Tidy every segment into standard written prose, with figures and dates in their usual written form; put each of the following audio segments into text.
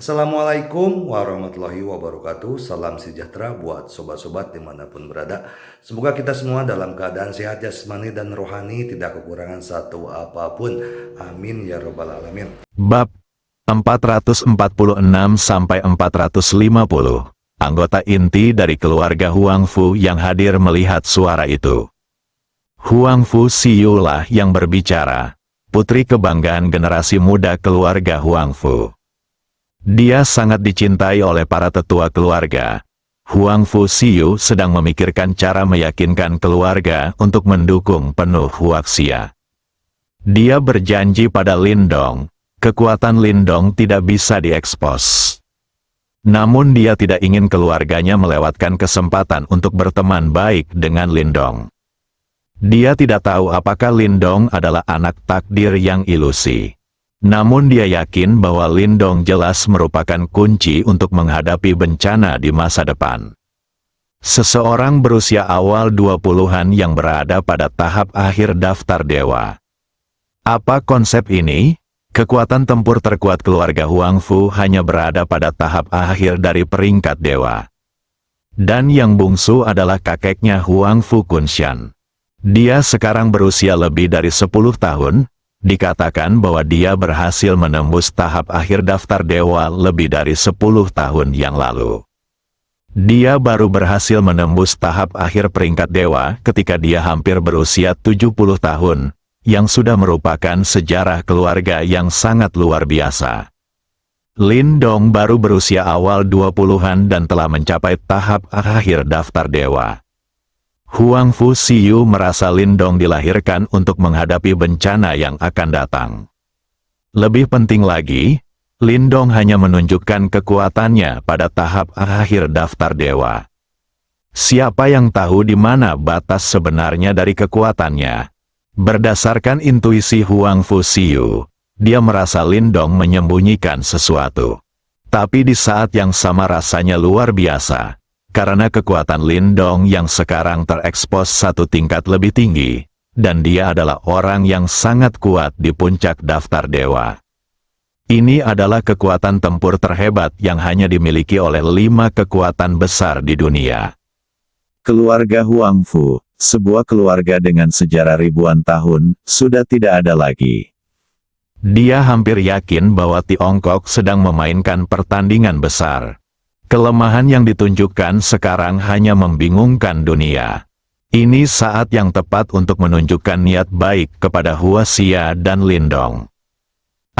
Assalamualaikum warahmatullahi wabarakatuh. Salam sejahtera buat sobat-sobat dimanapun berada. Semoga kita semua dalam keadaan sehat jasmani dan rohani, tidak kekurangan satu apapun. Amin ya robbal alamin. Bab 446-450. Anggota inti dari keluarga Huang Fu yang hadir melihat suara itu. Huang Fu Siyu lah yang berbicara, putri kebanggaan generasi muda keluarga Huang Fu. Dia sangat dicintai oleh para tetua keluarga. Huang Fu Siyu sedang memikirkan cara meyakinkan keluarga untuk mendukung penuh Huaxia. Dia berjanji pada Lindong, kekuatan Lindong tidak bisa diekspos. Namun dia tidak ingin keluarganya melewatkan kesempatan untuk berteman baik dengan Lindong. Dia tidak tahu apakah Lindong adalah anak takdir yang ilusi. Namun dia yakin bahwa Lindong jelas merupakan kunci untuk menghadapi bencana di masa depan. Seseorang berusia awal 20-an yang berada pada tahap akhir daftar dewa. Apa konsep ini? Kekuatan tempur terkuat keluarga Huang Fu hanya berada pada tahap akhir dari peringkat dewa. Dan yang bungsu adalah kakeknya Huang Fu Kunshan. Dia sekarang berusia lebih dari 10 tahun, dikatakan bahwa dia berhasil menembus tahap akhir daftar dewa lebih dari 10 tahun yang lalu. Dia baru berhasil menembus tahap akhir peringkat dewa ketika dia hampir berusia 70 tahun, yang sudah merupakan sejarah keluarga yang sangat luar biasa. Lindong baru berusia awal 20-an dan telah mencapai tahap akhir daftar dewa. Huang Fu Siyu merasa Lindong dilahirkan untuk menghadapi bencana yang akan datang. Lebih penting lagi, Lindong hanya menunjukkan kekuatannya pada tahap akhir daftar dewa. Siapa yang tahu di mana batas sebenarnya dari kekuatannya? Berdasarkan intuisi Huang Fu Siyu, dia merasa Lindong menyembunyikan sesuatu. Tapi di saat yang sama rasanya luar biasa. Karena kekuatan Lindong yang sekarang terekspos satu tingkat lebih tinggi, dan dia adalah orang yang sangat kuat di puncak daftar dewa. Ini adalah kekuatan tempur terhebat yang hanya dimiliki oleh 5 kekuatan besar di dunia. Keluarga Huang Fu, sebuah keluarga dengan sejarah ribuan tahun, sudah tidak ada lagi. Dia hampir yakin bahwa Tiongkok sedang memainkan pertandingan besar. Kelemahan yang ditunjukkan sekarang hanya membingungkan dunia. Ini saat yang tepat untuk menunjukkan niat baik kepada Huaxia dan Lindong.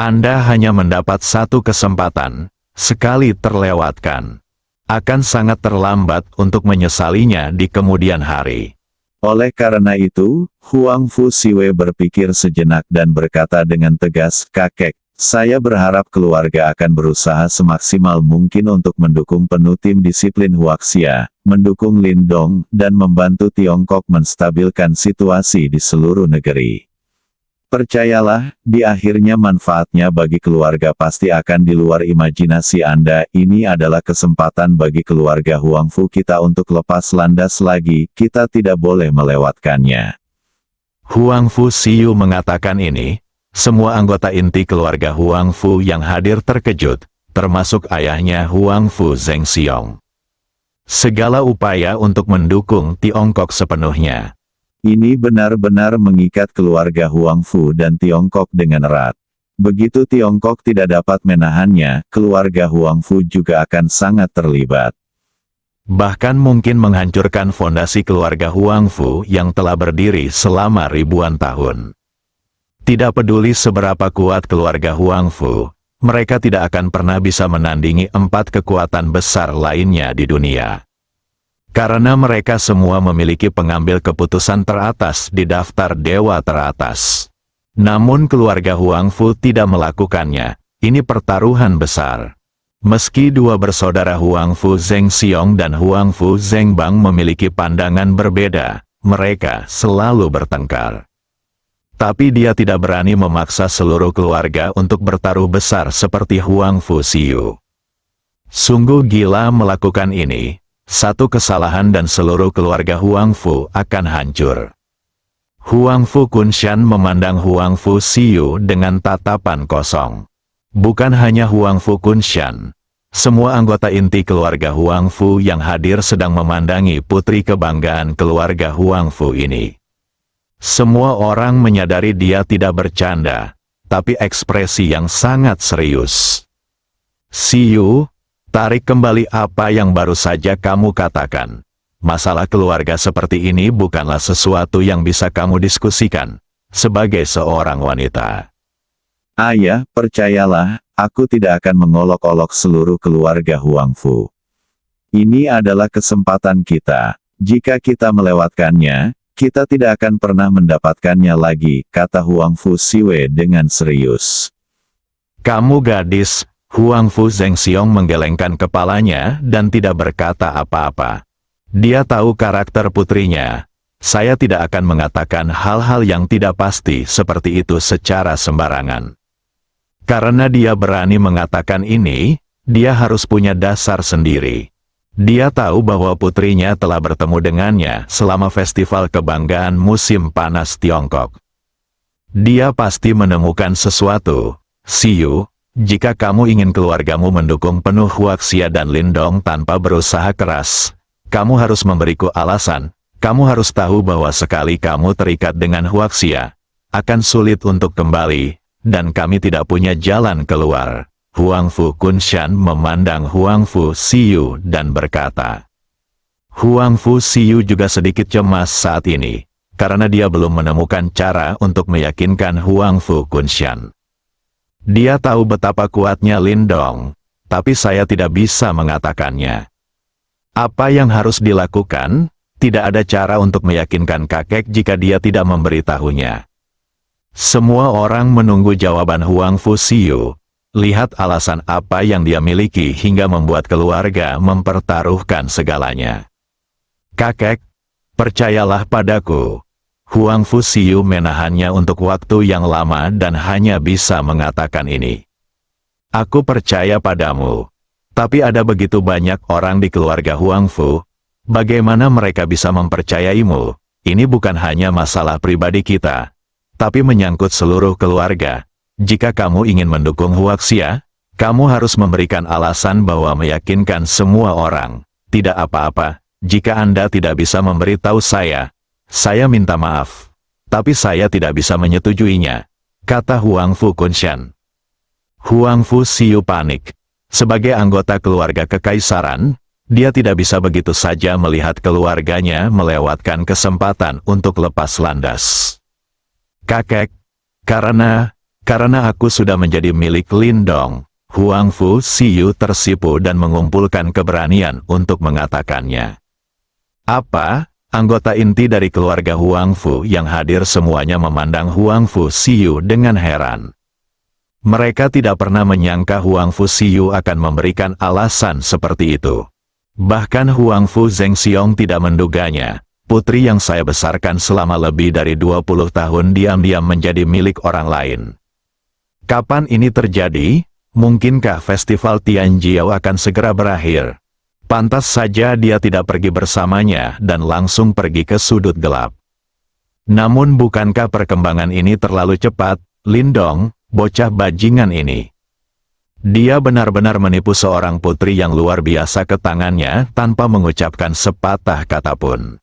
Anda hanya mendapat satu kesempatan, sekali terlewatkan. Akan sangat terlambat untuk menyesalinya di kemudian hari. Oleh karena itu, Huang Fu Siwe berpikir sejenak dan berkata dengan tegas, "Kakek, saya berharap keluarga akan berusaha semaksimal mungkin untuk mendukung penuh tim disiplin Huaxia, mendukung Lindong, dan membantu Tiongkok menstabilkan situasi di seluruh negeri. Percayalah, di akhirnya manfaatnya bagi keluarga pasti akan di luar imajinasi Anda. Ini adalah kesempatan bagi keluarga Huang Fu kita untuk lepas landas lagi, kita tidak boleh melewatkannya." Huang Fu Siyu mengatakan ini. Semua anggota inti keluarga Huang Fu yang hadir terkejut, termasuk ayahnya Huang Fu Zhengxiong. Segala upaya untuk mendukung Tiongkok sepenuhnya. Ini benar-benar mengikat keluarga Huang Fu dan Tiongkok dengan erat. Begitu Tiongkok tidak dapat menahannya, keluarga Huang Fu juga akan sangat terlibat. Bahkan mungkin menghancurkan fondasi keluarga Huang Fu yang telah berdiri selama ribuan tahun. Tidak peduli seberapa kuat keluarga Huang Fu, mereka tidak akan pernah bisa menandingi 4 kekuatan besar lainnya di dunia. Karena mereka semua memiliki pengambil keputusan teratas di daftar dewa teratas. Namun keluarga Huang Fu tidak melakukannya, ini pertaruhan besar. Meski dua bersaudara Huang Fu Zhengxiong dan Huang Fu Zhengbang memiliki pandangan berbeda, mereka selalu bertengkar. Tapi dia tidak berani memaksa seluruh keluarga untuk bertaruh besar seperti Huang Fu Siyu. Sungguh gila melakukan ini, satu kesalahan dan seluruh keluarga Huang Fu akan hancur. Huang Fu Kunshan memandang Huang Fu Siyu dengan tatapan kosong. Bukan hanya Huang Fu Kunshan. Semua anggota inti keluarga Huang Fu yang hadir sedang memandangi putri kebanggaan keluarga Huang Fu ini. Semua orang menyadari dia tidak bercanda, tapi ekspresi yang sangat serius. Siyu, tarik kembali apa yang baru saja kamu katakan. Masalah keluarga seperti ini bukanlah sesuatu yang bisa kamu diskusikan sebagai seorang wanita. Ayah, percayalah, aku tidak akan mengolok-olok seluruh keluarga Huang Fu. Ini adalah kesempatan kita. Jika kita melewatkannya, kita tidak akan pernah mendapatkannya lagi, kata Huang Fu Siwe dengan serius. Kamu gadis, Huang Fu Zhengxiong menggelengkan kepalanya dan tidak berkata apa-apa. Dia tahu karakter putrinya. Saya tidak akan mengatakan hal-hal yang tidak pasti seperti itu secara sembarangan. Karena dia berani mengatakan ini, dia harus punya dasar sendiri. Dia tahu bahwa putrinya telah bertemu dengannya selama festival kebanggaan musim panas Tiongkok. Dia pasti menemukan sesuatu. Siyu, jika kamu ingin keluargamu mendukung penuh Huaxia dan Lindong tanpa berusaha keras, kamu harus memberiku alasan. Kamu harus tahu bahwa sekali kamu terikat dengan Huaxia, akan sulit untuk kembali, dan kami tidak punya jalan keluar. Huang Fu Kunshan memandang Huang Fu Siyu dan berkata. Huang Fu Siyu juga sedikit cemas saat ini, karena dia belum menemukan cara untuk meyakinkan Huang Fu Kunshan. Dia tahu betapa kuatnya Lindong, tapi saya tidak bisa mengatakannya. Apa yang harus dilakukan? Tidak ada cara untuk meyakinkan kakek jika dia tidak memberitahunya. Semua orang menunggu jawaban Huang Fu Siyu. Lihat alasan apa yang dia miliki hingga membuat keluarga mempertaruhkan segalanya. Kakek, percayalah padaku. Huang Fu Siyu menahannya untuk waktu yang lama dan hanya bisa mengatakan ini. Aku percaya padamu. Tapi ada begitu banyak orang di keluarga Huang Fu. Bagaimana mereka bisa mempercayaimu? Ini bukan hanya masalah pribadi kita, tapi menyangkut seluruh keluarga. Jika kamu ingin mendukung Huaxia, kamu harus memberikan alasan bahwa meyakinkan semua orang. Tidak apa-apa, jika Anda tidak bisa memberitahu saya minta maaf. Tapi saya tidak bisa menyetujuinya, kata Huang Fu Kunshan. Huang Fu Siyu panik. Sebagai anggota keluarga kekaisaran, dia tidak bisa begitu saja melihat keluarganya melewatkan kesempatan untuk lepas landas. Kakek, karena aku sudah menjadi milik Lindong. Huang Fu Siyu tersipu dan mengumpulkan keberanian untuk mengatakannya. Apa? Anggota inti dari keluarga Huang Fu yang hadir semuanya memandang Huang Fu Siyu dengan heran. Mereka tidak pernah menyangka Huang Fu Siyu akan memberikan alasan seperti itu. Bahkan Huang Fu Zhengxiong tidak menduganya. Putri yang saya besarkan selama lebih dari 20 tahun diam-diam menjadi milik orang lain. Kapan ini terjadi? Mungkinkah festival Tianjiao akan segera berakhir? Pantas saja dia tidak pergi bersamanya dan langsung pergi ke sudut gelap. Namun bukankah perkembangan ini terlalu cepat? Lindong, bocah bajingan ini. Dia benar-benar menipu seorang putri yang luar biasa ke tangannya tanpa mengucapkan sepatah kata pun.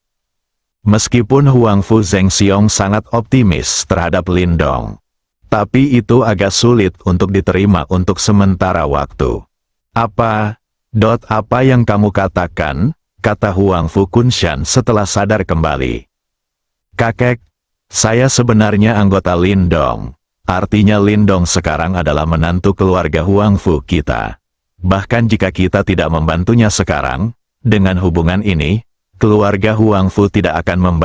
Meskipun Huang Fu Zhengxiong sangat optimis terhadap Lindong, tapi itu agak sulit untuk diterima untuk sementara waktu. Apa yang kamu katakan? Kata Huang Fu Kunshan setelah sadar kembali. Kakek, saya sebenarnya anggota Lindong. Artinya Lindong sekarang adalah menantu keluarga Huang Fu kita. Bahkan jika kita tidak membantunya sekarang, dengan hubungan ini, keluarga Huang Fu tidak akan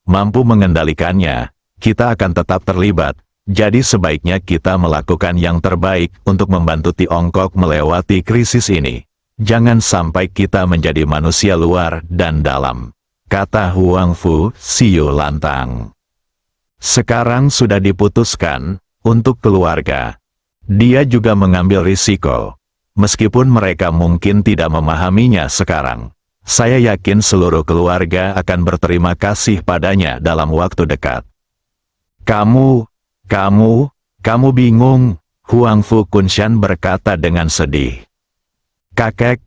mampu mengendalikannya. Kita akan tetap terlibat. Jadi sebaiknya kita melakukan yang terbaik untuk membantu Tiongkok melewati krisis ini. Jangan sampai kita menjadi manusia luar dan dalam, kata Huang Fu Siyu lantang. Sekarang sudah diputuskan, untuk keluarga. Dia juga mengambil risiko. Meskipun mereka mungkin tidak memahaminya sekarang. Saya yakin seluruh keluarga akan berterima kasih padanya dalam waktu dekat. Kamu bingung? Huang Fu Kunshan berkata dengan sedih. Kakek,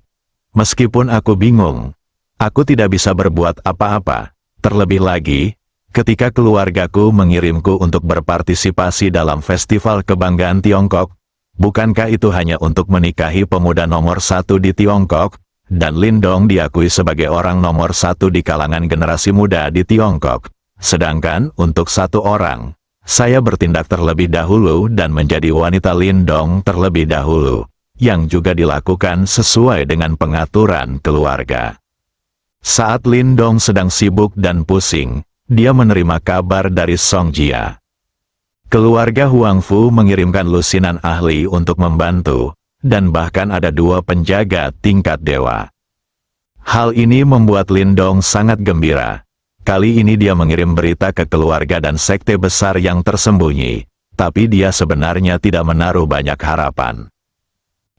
meskipun aku bingung, aku tidak bisa berbuat apa-apa. Terlebih lagi, ketika keluargaku mengirimku untuk berpartisipasi dalam festival kebanggaan Tiongkok, bukankah itu hanya untuk menikahi pemuda nomor 1 di Tiongkok, dan Lindong diakui sebagai orang nomor 1 di kalangan generasi muda di Tiongkok. Sedangkan untuk satu orang, saya bertindak terlebih dahulu dan menjadi wanita Lindong terlebih dahulu, yang juga dilakukan sesuai dengan pengaturan keluarga. Saat Lindong sedang sibuk dan pusing, dia menerima kabar dari Song Jia. Keluarga Huang Fu mengirimkan lusinan ahli untuk membantu, dan bahkan ada 2 penjaga tingkat dewa. Hal ini membuat Lindong sangat gembira. Kali ini dia mengirim berita ke keluarga dan sekte besar yang tersembunyi, tapi dia sebenarnya tidak menaruh banyak harapan.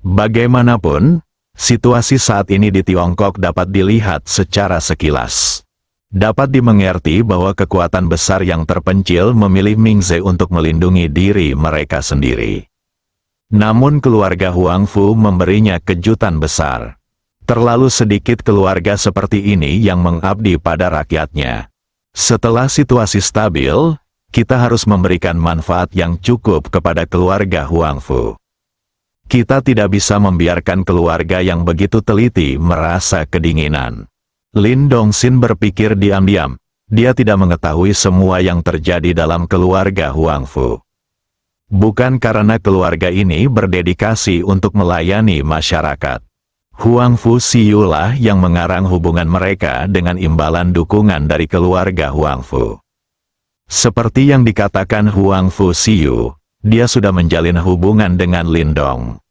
Bagaimanapun, situasi saat ini di Tiongkok dapat dilihat secara sekilas. Dapat dimengerti bahwa kekuatan besar yang terpencil memilih Mingze untuk melindungi diri mereka sendiri. Namun keluarga Huang Fu memberinya kejutan besar. Terlalu sedikit keluarga seperti ini yang mengabdi pada rakyatnya. Setelah situasi stabil, kita harus memberikan manfaat yang cukup kepada keluarga Huang Fu. Kita tidak bisa membiarkan keluarga yang begitu teliti merasa kedinginan. Lin Dongxin berpikir diam-diam. Dia tidak mengetahui semua yang terjadi dalam keluarga Huang Fu. Bukan karena keluarga ini berdedikasi untuk melayani masyarakat. Huang Fu Siyu lah yang mengarang hubungan mereka dengan imbalan dukungan dari keluarga Huang Fu. Seperti yang dikatakan Huang Fu Siyu, dia sudah menjalin hubungan dengan Lindong.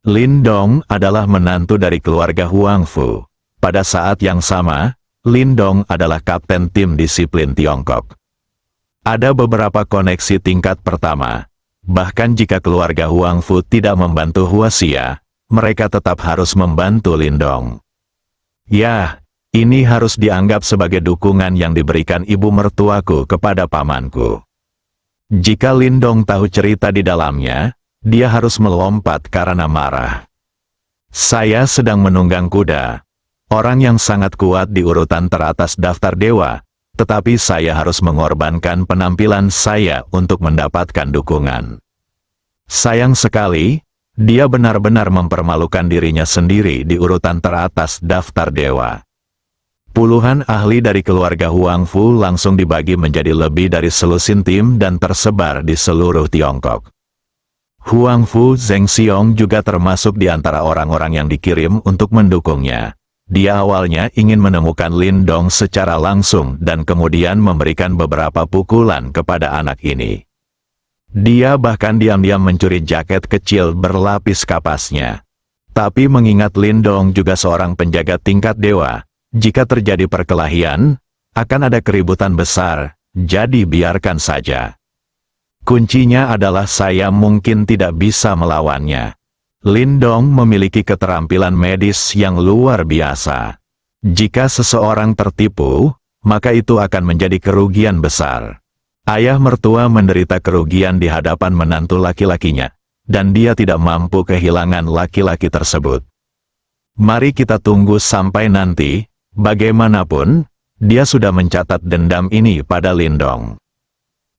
Lindong adalah menantu dari keluarga Huang Fu. Pada saat yang sama, Lindong adalah kapten tim disiplin Tiongkok. Ada beberapa koneksi tingkat pertama. Bahkan jika keluarga Huang Fu tidak membantu Huaxia, mereka tetap harus membantu Lindong. Ya, ini harus dianggap sebagai dukungan yang diberikan ibu mertuaku kepada pamanku. Jika Lindong tahu cerita di dalamnya, dia harus melompat karena marah. Saya sedang menunggang kuda. Orang yang sangat kuat di urutan teratas daftar dewa, tetapi saya harus mengorbankan penampilan saya untuk mendapatkan dukungan. Sayang sekali, dia benar-benar mempermalukan dirinya sendiri di urutan teratas daftar dewa. Puluhan ahli dari keluarga Huang Fu langsung dibagi menjadi lebih dari selusin tim dan tersebar di seluruh Tiongkok. Huang Fu Zhengxiong juga termasuk di antara orang-orang yang dikirim untuk mendukungnya. Dia awalnya ingin menemukan Lindong secara langsung dan kemudian memberikan beberapa pukulan kepada anak ini. Dia bahkan diam-diam mencuri jaket kecil berlapis kapasnya. Tapi mengingat Lindong juga seorang penjaga tingkat dewa, jika terjadi perkelahian, akan ada keributan besar, jadi biarkan saja. Kuncinya adalah saya mungkin tidak bisa melawannya. Lindong memiliki keterampilan medis yang luar biasa. Jika seseorang tertipu, maka itu akan menjadi kerugian besar. Ayah mertua menderita kerugian di hadapan menantu laki-lakinya, dan dia tidak mampu kehilangan laki-laki tersebut. Mari kita tunggu sampai nanti, bagaimanapun, dia sudah mencatat dendam ini pada Lindong.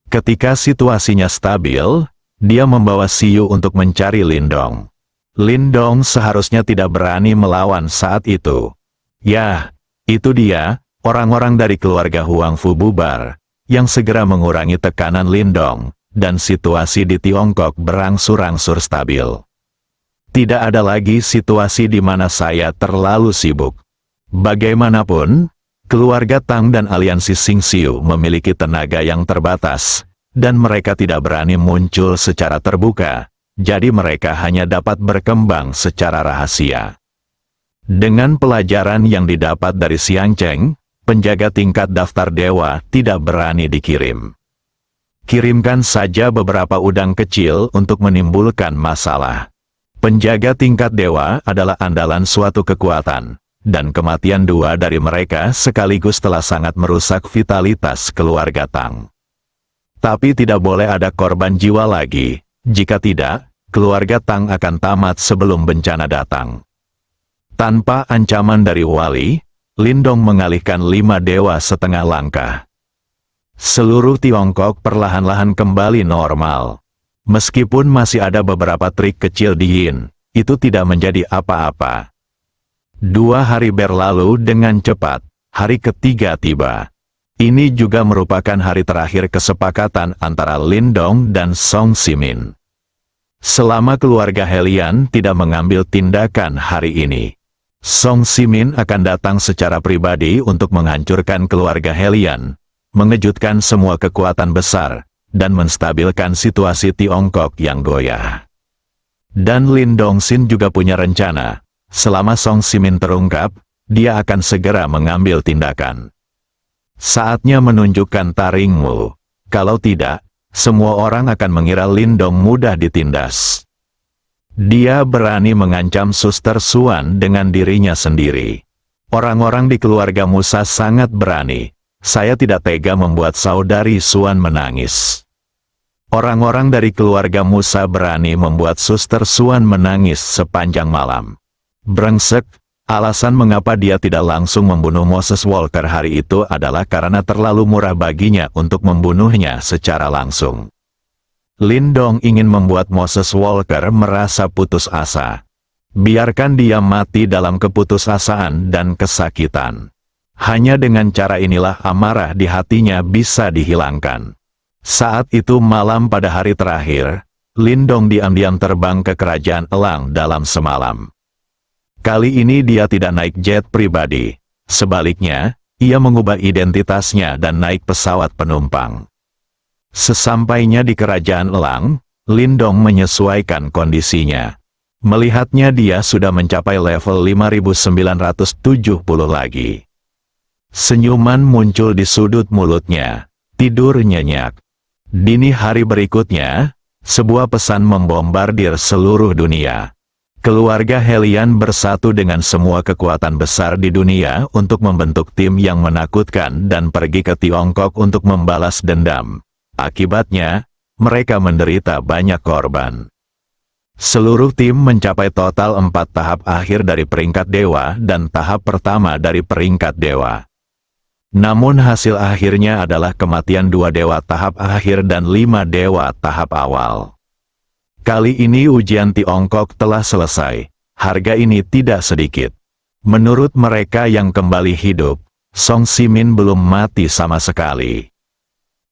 Ketika situasinya stabil, dia membawa Siyu untuk mencari Lindong. Lindong seharusnya tidak berani melawan saat itu. Ya, itu dia, orang-orang dari keluarga Huang Fu bubar, yang segera mengurangi tekanan Lindong, dan situasi di Tiongkok berangsur-angsur stabil. Tidak ada lagi situasi di mana saya terlalu sibuk. Bagaimanapun, keluarga Tang dan aliansi Xingxiu memiliki tenaga yang terbatas, dan mereka tidak berani muncul secara terbuka, jadi mereka hanya dapat berkembang secara rahasia. Dengan pelajaran yang didapat dari Xiang Cheng, penjaga tingkat daftar dewa tidak berani dikirim. Kirimkan saja beberapa udang kecil untuk menimbulkan masalah. Penjaga tingkat dewa adalah andalan suatu kekuatan, dan kematian 2 dari mereka sekaligus telah sangat merusak vitalitas keluarga Tang. Tapi tidak boleh ada korban jiwa lagi, jika tidak, keluarga Tang akan tamat sebelum bencana datang. Tanpa ancaman dari wali, Lindong mengalihkan 5 dewa setengah langkah. Seluruh Tiongkok perlahan-lahan kembali normal. Meskipun masih ada beberapa trik kecil di Yin, itu tidak menjadi apa-apa. 2 hari berlalu dengan cepat, hari ketiga tiba. Ini juga merupakan hari terakhir kesepakatan antara Lindong dan Song Simin. Selama keluarga Helian tidak mengambil tindakan hari ini, Song Simin akan datang secara pribadi untuk menghancurkan keluarga Helian, mengejutkan semua kekuatan besar, dan menstabilkan situasi Tiongkok yang goyah. Dan Lin Dongxin juga punya rencana, selama Song Simin terungkap, dia akan segera mengambil tindakan. Saatnya menunjukkan taringmu, kalau tidak, semua orang akan mengira Lindong mudah ditindas. Dia berani mengancam Suster Suan dengan dirinya sendiri. Orang-orang di keluarga Musa sangat berani. Saya tidak tega membuat saudari Suan menangis. Orang-orang dari keluarga Musa berani membuat Suster Suan menangis sepanjang malam. Brengsek, alasan mengapa dia tidak langsung membunuh Moses Walker hari itu adalah karena terlalu murah baginya untuk membunuhnya secara langsung. Lindong ingin membuat Moses Walker merasa putus asa. Biarkan dia mati dalam keputusasaan dan kesakitan. Hanya dengan cara inilah amarah di hatinya bisa dihilangkan. Saat itu malam pada hari terakhir, Lindong diam-diam terbang ke kerajaan Elang dalam semalam. Kali ini dia tidak naik jet pribadi. Sebaliknya, ia mengubah identitasnya dan naik pesawat penumpang. Sesampainya di kerajaan Elang, Lindong menyesuaikan kondisinya. Melihatnya dia sudah mencapai level 5970 lagi. Senyuman muncul di sudut mulutnya, tidur nyenyak. Dini hari berikutnya, sebuah pesan membombardir seluruh dunia. Keluarga Helian bersatu dengan semua kekuatan besar di dunia untuk membentuk tim yang menakutkan dan pergi ke Tiongkok untuk membalas dendam. Akibatnya, mereka menderita banyak korban. Seluruh tim mencapai total 4 tahap akhir dari peringkat dewa dan tahap pertama dari peringkat dewa. Namun hasil akhirnya adalah kematian 2 dewa tahap akhir dan 5 dewa tahap awal. Kali ini ujian Tiongkok telah selesai. Harga ini tidak sedikit. Menurut mereka yang kembali hidup, Song Simin belum mati sama sekali.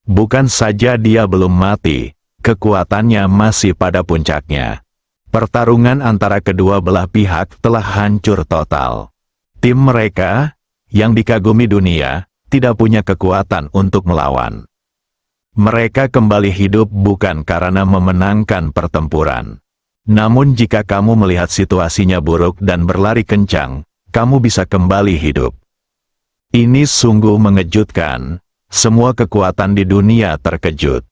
Bukan saja dia belum mati, kekuatannya masih pada puncaknya. Pertarungan antara kedua belah pihak telah hancur total. Tim mereka, yang dikagumi dunia, tidak punya kekuatan untuk melawan. Mereka kembali hidup bukan karena memenangkan pertempuran. Namun jika kamu melihat situasinya buruk dan berlari kencang, kamu bisa kembali hidup. Ini sungguh mengejutkan. Semua kekuatan di dunia terkejut.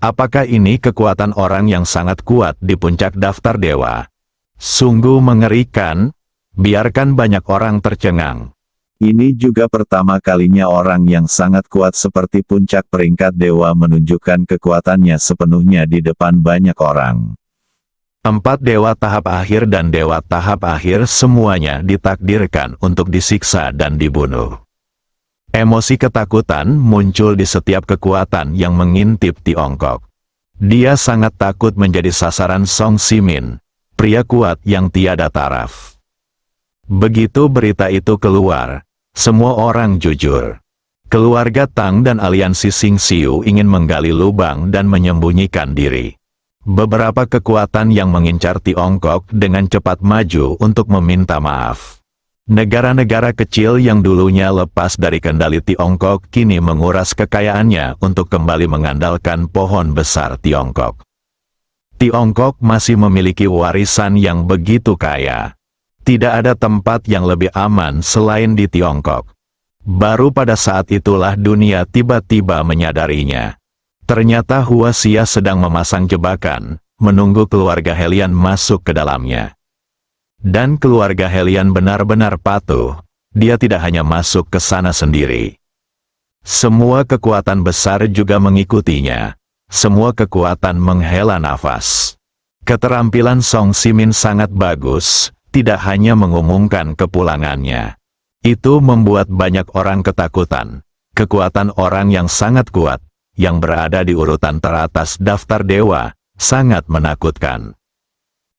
Apakah ini kekuatan orang yang sangat kuat di puncak daftar dewa? Sungguh mengerikan. Biarkan banyak orang tercengang. Ini juga pertama kalinya orang yang sangat kuat seperti puncak peringkat dewa menunjukkan kekuatannya sepenuhnya di depan banyak orang. 4 dewa tahap akhir dan dewa tahap akhir semuanya ditakdirkan untuk disiksa dan dibunuh. Emosi ketakutan muncul di setiap kekuatan yang mengintip Tiongkok. Dia sangat takut menjadi sasaran Song Simin, pria kuat yang tiada taraf. Begitu berita itu keluar, semua orang jujur. Keluarga Tang dan aliansi Xing Xiu ingin menggali lubang dan menyembunyikan diri. Beberapa kekuatan yang mengincar Tiongkok dengan cepat maju untuk meminta maaf. Negara-negara kecil yang dulunya lepas dari kendali Tiongkok kini menguras kekayaannya untuk kembali mengandalkan pohon besar Tiongkok. Tiongkok masih memiliki warisan yang begitu kaya. Tidak ada tempat yang lebih aman selain di Tiongkok. Baru pada saat itulah dunia tiba-tiba menyadarinya. Ternyata Hua Xia sedang memasang jebakan, menunggu keluarga Helian masuk ke dalamnya. Dan keluarga Helian benar-benar patuh, dia tidak hanya masuk ke sana sendiri. Semua kekuatan besar juga mengikutinya. Semua kekuatan menghela nafas. Keterampilan Song Simin sangat bagus, tidak hanya mengumumkan kepulangannya. Itu membuat banyak orang ketakutan. Kekuatan orang yang sangat kuat, yang berada di urutan teratas daftar dewa, sangat menakutkan.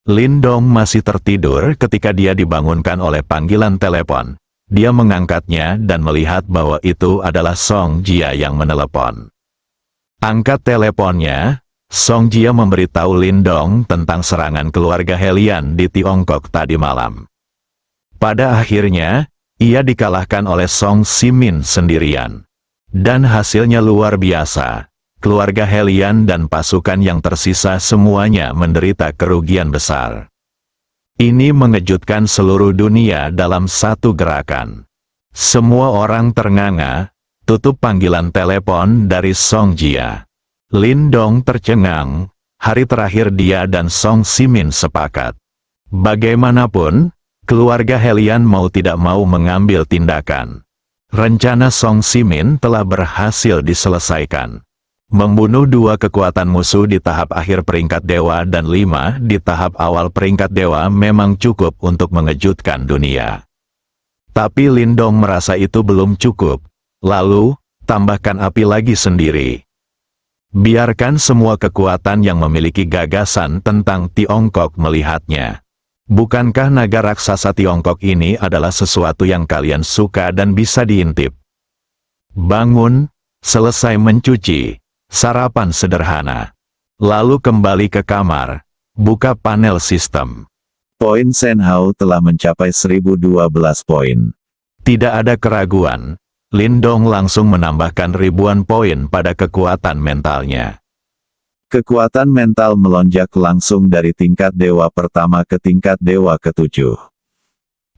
Lindong masih tertidur ketika dia dibangunkan oleh panggilan telepon. Dia mengangkatnya dan melihat bahwa itu adalah Song Jia yang menelepon. Angkat teleponnya, Song Jia memberitahu Lindong tentang serangan keluarga Helian di Tiongkok tadi malam. Pada akhirnya, ia dikalahkan oleh Song Simin sendirian. Dan hasilnya luar biasa. Keluarga Helian dan pasukan yang tersisa semuanya menderita kerugian besar. Ini mengejutkan seluruh dunia dalam satu gerakan. Semua orang ternganga, tutup panggilan telepon dari Song Jia. Lindong tercengang, hari terakhir dia dan Song Simin sepakat. Bagaimanapun, keluarga Helian mau tidak mau mengambil tindakan. Rencana Song Simin telah berhasil diselesaikan. Membunuh 2 kekuatan musuh di tahap akhir peringkat dewa dan 5 di tahap awal peringkat dewa memang cukup untuk mengejutkan dunia. Tapi Lindong merasa itu belum cukup. Lalu, tambahkan api lagi sendiri. Biarkan semua kekuatan yang memiliki gagasan tentang Tiongkok melihatnya. Bukankah naga raksasa Tiongkok ini adalah sesuatu yang kalian suka dan bisa diintip? Bangun, selesai mencuci, sarapan sederhana. Lalu kembali ke kamar, buka panel sistem. Poin Shen Hao telah mencapai 1012 poin. Tidak ada keraguan, Lindong langsung menambahkan ribuan poin pada kekuatan mentalnya. Kekuatan mental melonjak langsung dari tingkat dewa pertama ke tingkat dewa ke-7.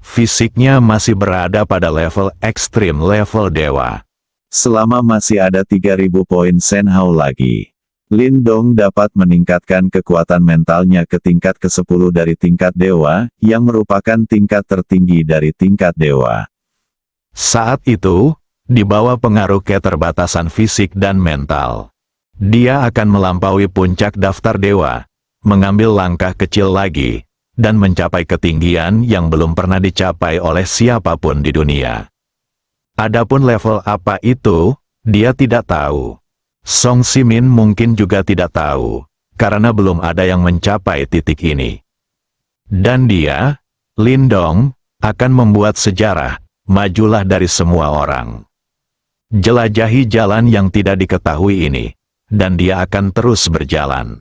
Fisiknya masih berada pada level ekstrim level dewa. Selama masih ada 3000 poin Shen Hao lagi, Lindong dapat meningkatkan kekuatan mentalnya ke tingkat ke-10 dari tingkat dewa, yang merupakan tingkat tertinggi dari tingkat dewa. Saat itu, di bawah pengaruh keterbatasan fisik dan mental, dia akan melampaui puncak daftar dewa, mengambil langkah kecil lagi, dan mencapai ketinggian yang belum pernah dicapai oleh siapapun di dunia. Adapun level apa itu, dia tidak tahu. Song Simin mungkin juga tidak tahu, karena belum ada yang mencapai titik ini. Dan dia, Lindong, akan membuat sejarah, majulah dari semua orang. Jelajahi jalan yang tidak diketahui ini, dan dia akan terus berjalan.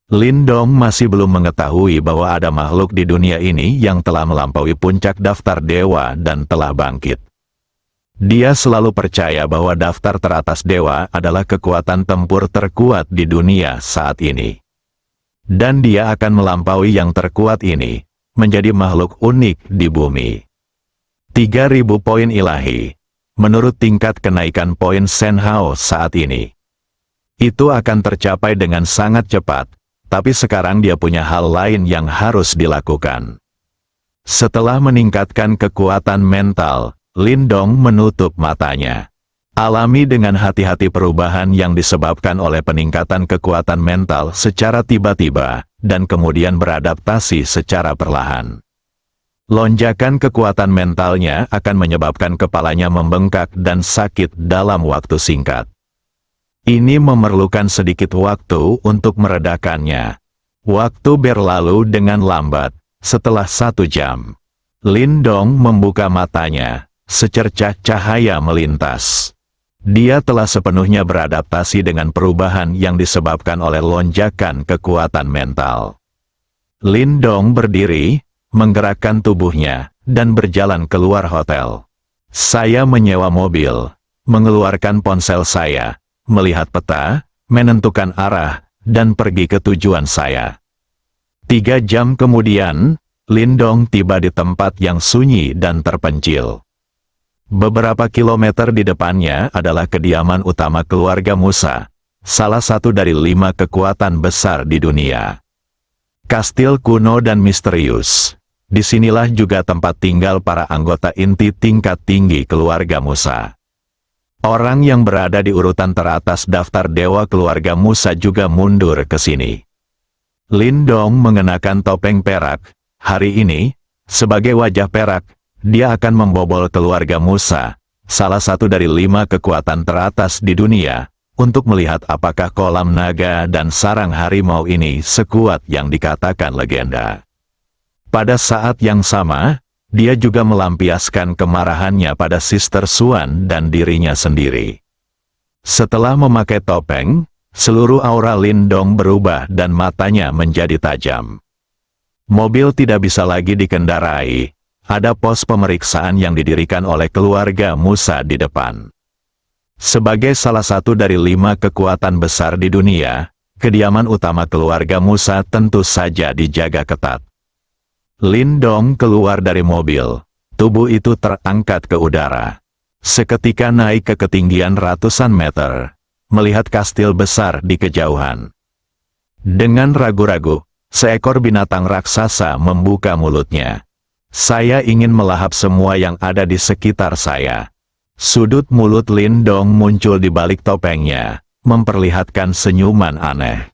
Lindong masih belum mengetahui bahwa ada makhluk di dunia ini yang telah melampaui puncak daftar dewa dan telah bangkit. Dia selalu percaya bahwa daftar teratas dewa adalah kekuatan tempur terkuat di dunia saat ini. Dan dia akan melampaui yang terkuat ini, menjadi makhluk unik di bumi. 3000 poin ilahi, menurut tingkat kenaikan poin Shen Hao saat ini. Itu akan tercapai dengan sangat cepat, tapi sekarang dia punya hal lain yang harus dilakukan. Setelah meningkatkan kekuatan mental, Lindong menutup matanya. Alami dengan hati-hati perubahan yang disebabkan oleh peningkatan kekuatan mental secara tiba-tiba, dan kemudian beradaptasi secara perlahan. Lonjakan kekuatan mentalnya akan menyebabkan kepalanya membengkak dan sakit dalam waktu singkat. Ini memerlukan sedikit waktu untuk meredakannya. Waktu berlalu dengan lambat. Setelah 1 jam, Lindong membuka matanya. Secercah cahaya melintas. Dia telah sepenuhnya beradaptasi dengan perubahan yang disebabkan oleh lonjakan kekuatan mental. Lindong berdiri, menggerakkan tubuhnya, dan berjalan keluar hotel. Saya menyewa mobil, mengeluarkan ponsel saya, melihat peta, menentukan arah, dan pergi ke tujuan saya. 3 jam kemudian, Lindong tiba di tempat yang sunyi dan terpencil. Beberapa kilometer di depannya adalah kediaman utama keluarga Musa, salah satu dari 5 kekuatan besar di dunia. Kastil kuno dan misterius. Disinilah juga tempat tinggal para anggota inti tingkat tinggi keluarga Musa. Orang yang berada di urutan teratas daftar dewa keluarga Musa juga mundur ke sini. Lindong mengenakan topeng perak. Hari ini, sebagai wajah perak, dia akan membobol keluarga Musa, salah satu dari 5 kekuatan teratas di dunia, untuk melihat apakah kolam naga dan sarang harimau ini sekuat yang dikatakan legenda. Pada saat yang sama, dia juga melampiaskan kemarahannya pada Sister Suan dan dirinya sendiri. Setelah memakai topeng, seluruh aura Lindong berubah dan matanya menjadi tajam. Mobil tidak bisa lagi dikendarai. Ada pos pemeriksaan yang didirikan oleh keluarga Musa di depan. Sebagai salah satu dari 5 kekuatan besar di dunia, kediaman utama keluarga Musa tentu saja dijaga ketat. Lindong keluar dari mobil. Tubuh itu terangkat ke udara. Seketika naik ke ketinggian ratusan meter, melihat kastil besar di kejauhan. Dengan ragu-ragu, seekor binatang raksasa membuka mulutnya. Saya ingin melahap semua yang ada di sekitar saya. Sudut mulut Lindong muncul di balik topengnya, memperlihatkan senyuman aneh.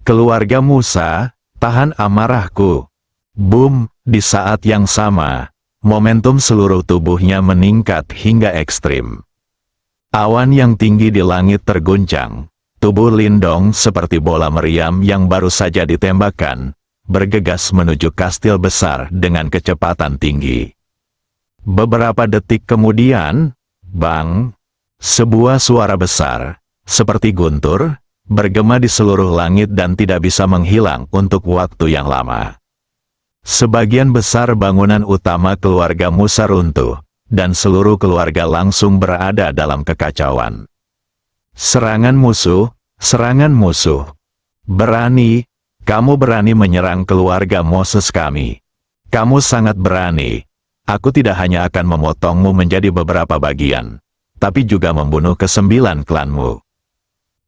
Keluarga Musa, tahan amarahku. Boom, di saat yang sama, momentum seluruh tubuhnya meningkat hingga ekstrim. Awan yang tinggi di langit terguncang. Tubuh Lindong seperti bola meriam yang baru saja ditembakkan, bergegas menuju kastil besar dengan kecepatan tinggi. Beberapa detik kemudian, bang, sebuah suara besar, seperti guntur, bergema di seluruh langit dan tidak bisa menghilang untuk waktu yang lama. Sebagian besar bangunan utama keluarga Musa runtuh, dan seluruh keluarga langsung berada dalam kekacauan. Serangan musuh, serangan musuh. Berani, kamu berani menyerang keluarga Moses kami. Kamu sangat berani. Aku tidak hanya akan memotongmu menjadi beberapa bagian, tapi juga membunuh ke-9 klanmu.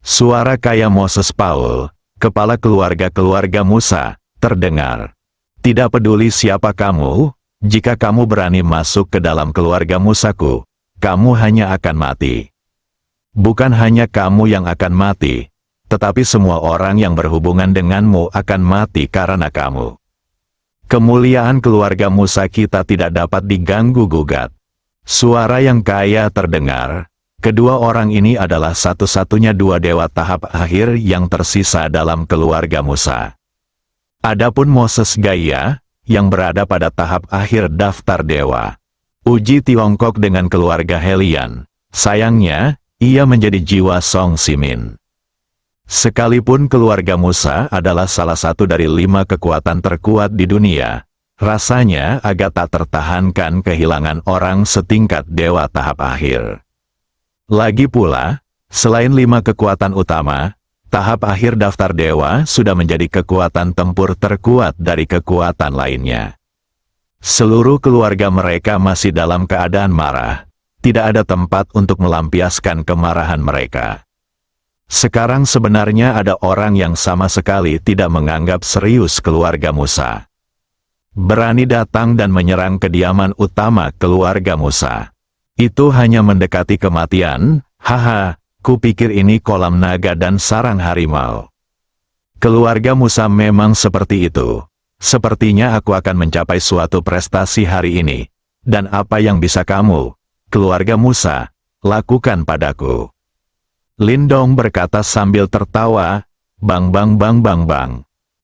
Suara kaya Moses Paul, kepala keluarga Musa, terdengar. Tidak peduli siapa kamu, jika kamu berani masuk ke dalam keluarga Musaku, kamu hanya akan mati. Bukan hanya kamu yang akan mati, tetapi semua orang yang berhubungan denganmu akan mati karena kamu. Kemuliaan keluarga Musa kita tidak dapat diganggu-gugat. Suara yang kaya terdengar. Kedua orang ini adalah satu-satunya 2 dewa tahap akhir yang tersisa dalam keluarga Musa. Adapun Moses Gaia, yang berada pada tahap akhir daftar dewa. Uji Tiongkok dengan keluarga Helian. Sayangnya, ia menjadi jiwa Song Simin. Sekalipun keluarga Musa adalah salah satu dari 5 kekuatan terkuat di dunia, rasanya agak tak tertahankan kehilangan orang setingkat dewa tahap akhir. Lagi pula, selain 5 kekuatan utama, tahap akhir daftar dewa sudah menjadi kekuatan tempur terkuat dari kekuatan lainnya. Seluruh keluarga mereka masih dalam keadaan marah. Tidak ada tempat untuk melampiaskan kemarahan mereka. Sekarang sebenarnya ada orang yang sama sekali tidak menganggap serius keluarga Musa. Berani datang dan menyerang kediaman utama keluarga Musa. Itu hanya mendekati kematian, haha, kupikir ini kolam naga dan sarang harimau. Keluarga Musa memang seperti itu. Sepertinya aku akan mencapai suatu prestasi hari ini. Dan apa yang bisa kamu, keluarga Musa, lakukan padaku? Lindong berkata sambil tertawa, bang bang bang bang bang.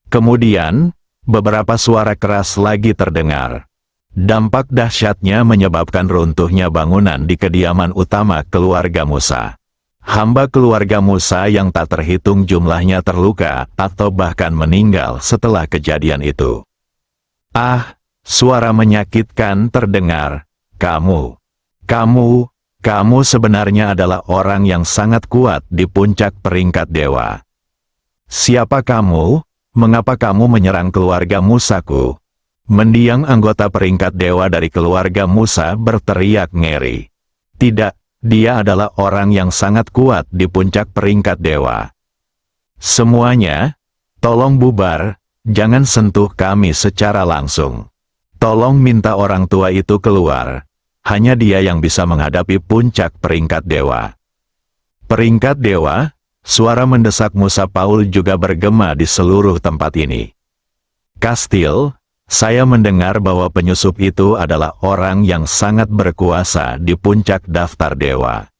Kemudian, beberapa suara keras lagi terdengar. Dampak dahsyatnya menyebabkan runtuhnya bangunan di kediaman utama keluarga Musa. Hamba keluarga Musa yang tak terhitung jumlahnya terluka atau bahkan meninggal setelah kejadian itu. Ah, suara menyakitkan terdengar. Kamu sebenarnya adalah orang yang sangat kuat di puncak peringkat dewa. Siapa kamu? Mengapa kamu menyerang keluarga Musaku? Mendiang anggota peringkat dewa dari keluarga Musa berteriak ngeri. Tidak, dia adalah orang yang sangat kuat di puncak peringkat dewa. Semuanya, tolong bubar, jangan sentuh kami secara langsung. Tolong minta orang tua itu keluar. Hanya dia yang bisa menghadapi puncak peringkat dewa. Peringkat dewa? Suara mendesak Musa Paul juga bergema di seluruh tempat ini. Kastil, saya mendengar bahwa penyusup itu adalah orang yang sangat berkuasa di puncak daftar dewa.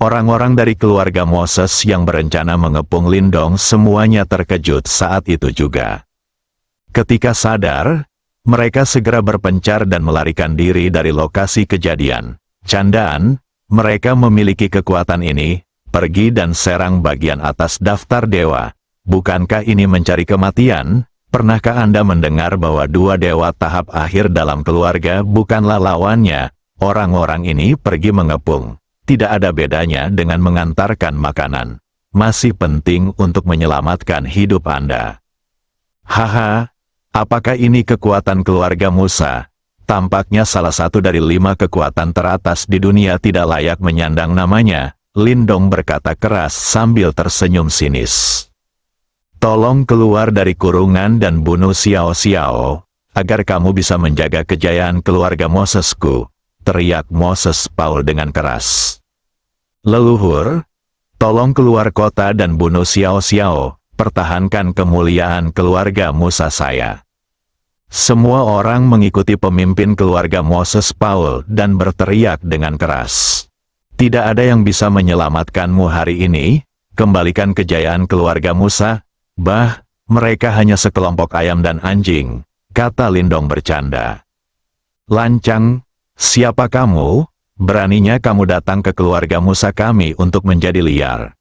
Orang-orang dari keluarga Moses yang berencana mengepung Lindong semuanya terkejut saat itu juga. Ketika sadar, mereka segera berpencar dan melarikan diri dari lokasi kejadian. Candaan, mereka memiliki kekuatan ini, pergi dan serang bagian atas daftar dewa. Bukankah ini mencari kematian? Pernahkah Anda mendengar bahwa dua dewa tahap akhir dalam keluarga bukanlah lawannya? Orang-orang ini pergi mengepung. Tidak ada bedanya dengan mengantarkan makanan. Masih penting untuk menyelamatkan hidup Anda. Haha, apakah ini kekuatan keluarga Musa? Tampaknya salah satu dari 5 kekuatan teratas di dunia tidak layak menyandang namanya. Lindong berkata keras sambil tersenyum sinis. Tolong keluar dari kurungan dan bunuh Xiao Xiao, agar kamu bisa menjaga kejayaan keluarga Mosesku, teriak Moses Paul dengan keras. Leluhur, tolong keluar kota dan bunuh Xiao Xiao, pertahankan kemuliaan keluarga Musa saya. Semua orang mengikuti pemimpin keluarga Moses Paul dan berteriak dengan keras. Tidak ada yang bisa menyelamatkanmu hari ini, kembalikan kejayaan keluarga Musa. Bah, mereka hanya sekelompok ayam dan anjing, kata Lindong bercanda. Lancang, siapa kamu? Beraninya kamu datang ke keluarga Musa kami untuk menjadi liar.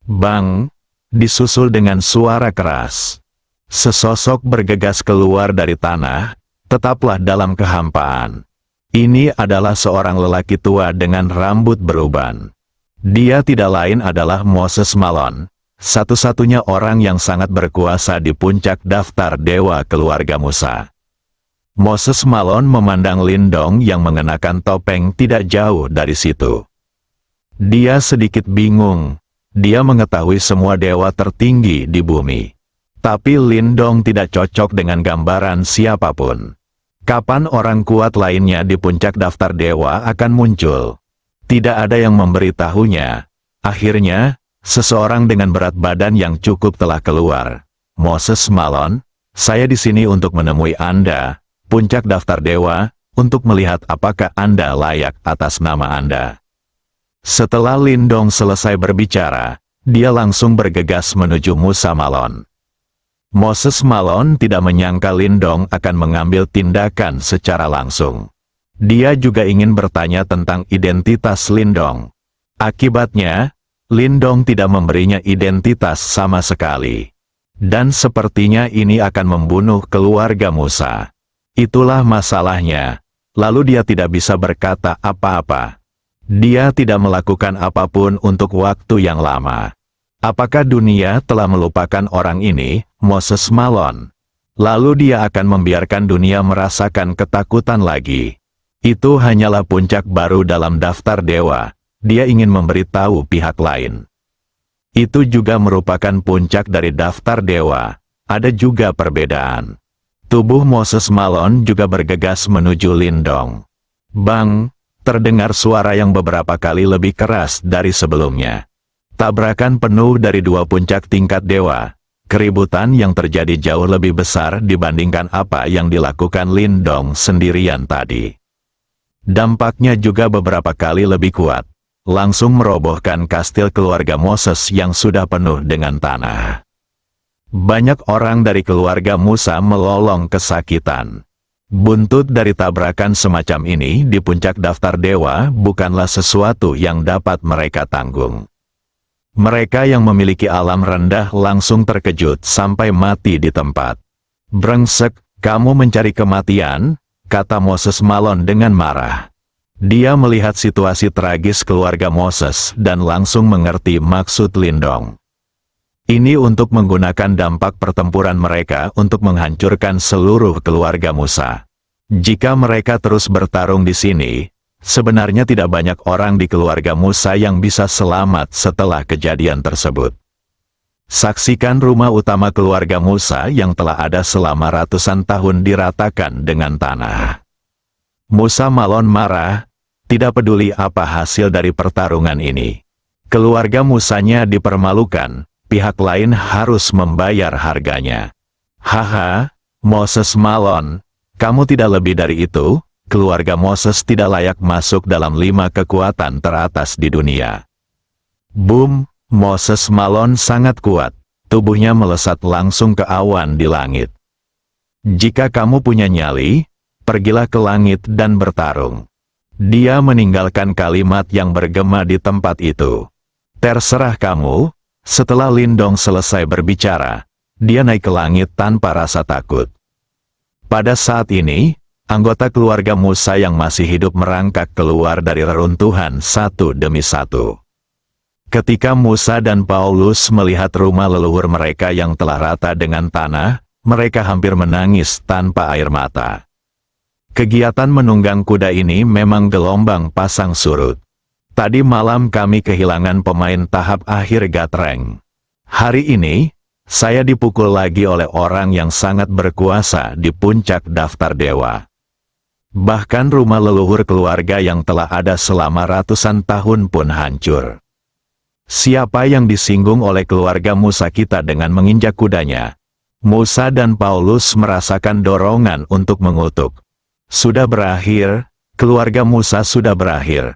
Bang, disusul dengan suara keras. Sesosok bergegas keluar dari tanah, tetaplah dalam kehampaan. Ini adalah seorang lelaki tua dengan rambut beruban. Dia tidak lain adalah Moses Malon, satu-satunya orang yang sangat berkuasa di puncak daftar dewa keluarga Musa. Moses Malon memandang Lindong yang mengenakan topeng tidak jauh dari situ. Dia sedikit bingung. Dia mengetahui semua dewa tertinggi di bumi. Tapi Lindong tidak cocok dengan gambaran siapapun. Kapan orang kuat lainnya di puncak daftar dewa akan muncul? Tidak ada yang memberitahunya. Akhirnya, seseorang dengan berat badan yang cukup telah keluar. Moses Malon, saya di sini untuk menemui Anda, puncak daftar dewa, untuk melihat apakah Anda layak atas nama Anda. Setelah Lindong selesai berbicara, dia langsung bergegas menuju Musa Malon. Moses Malon tidak menyangka Lindong akan mengambil tindakan secara langsung. Dia juga ingin bertanya tentang identitas Lindong. Akibatnya, Lindong tidak memberinya identitas sama sekali. Dan sepertinya ini akan membunuh keluarga Musa. Itulah masalahnya. Lalu dia tidak bisa berkata apa-apa. Dia tidak melakukan apapun untuk waktu yang lama. Apakah dunia telah melupakan orang ini, Moses Malon? Lalu dia akan membiarkan dunia merasakan ketakutan lagi. Itu hanyalah puncak baru dalam daftar dewa. Dia ingin memberitahu pihak lain. Itu juga merupakan puncak dari daftar dewa. Ada juga perbedaan. Tubuh Moses Malon juga bergegas menuju Lindong. Bang, terdengar suara yang beberapa kali lebih keras dari sebelumnya. Tabrakan penuh dari dua puncak tingkat dewa. Keributan yang terjadi jauh lebih besar dibandingkan apa yang dilakukan Lindong sendirian tadi. Dampaknya juga beberapa kali lebih kuat. Langsung merobohkan kastil keluarga Moses yang sudah penuh dengan tanah. Banyak orang dari keluarga Musa melolong kesakitan. Buntut dari tabrakan semacam ini di puncak daftar dewa bukanlah sesuatu yang dapat mereka tanggung. Mereka yang memiliki alam rendah langsung terkejut sampai mati di tempat. Brengsek, kamu mencari kematian, kata Moses Malon dengan marah. Dia melihat situasi tragis keluarga Moses dan langsung mengerti maksud Lindong. Ini untuk menggunakan dampak pertempuran mereka untuk menghancurkan seluruh keluarga Musa. Jika mereka terus bertarung di sini, sebenarnya tidak banyak orang di keluarga Musa yang bisa selamat setelah kejadian tersebut. Saksikan rumah utama keluarga Musa yang telah ada selama ratusan tahun diratakan dengan tanah. Musa Malon marah, tidak peduli apa hasil dari pertarungan ini. Keluarga Musanya dipermalukan, pihak lain harus membayar harganya. Haha, Moses Malone, kamu tidak lebih dari itu. Keluarga Moses tidak layak masuk dalam 5 kekuatan teratas di dunia. Boom, Moses Malone sangat kuat. Tubuhnya melesat langsung ke awan di langit. Jika kamu punya nyali, pergilah ke langit dan bertarung. Dia meninggalkan kalimat yang bergema di tempat itu. Terserah kamu. Setelah Lindong selesai berbicara, dia naik ke langit tanpa rasa takut. Pada saat ini, anggota keluarga Musa yang masih hidup merangkak keluar dari reruntuhan satu demi satu. Ketika Musa dan Paulus melihat rumah leluhur mereka yang telah rata dengan tanah, mereka hampir menangis tanpa air mata. Kegiatan menunggang kuda ini memang gelombang pasang surut. Tadi malam kami kehilangan pemain tahap akhir Gatreng. Hari ini, saya dipukul lagi oleh orang yang sangat berkuasa di puncak daftar dewa. Bahkan rumah leluhur keluarga yang telah ada selama ratusan tahun pun hancur. Siapa yang disinggung oleh keluarga Musa kita dengan menginjak kudanya? Musa dan Paulus merasakan dorongan untuk mengutuk. Sudah berakhir, keluarga Musa sudah berakhir.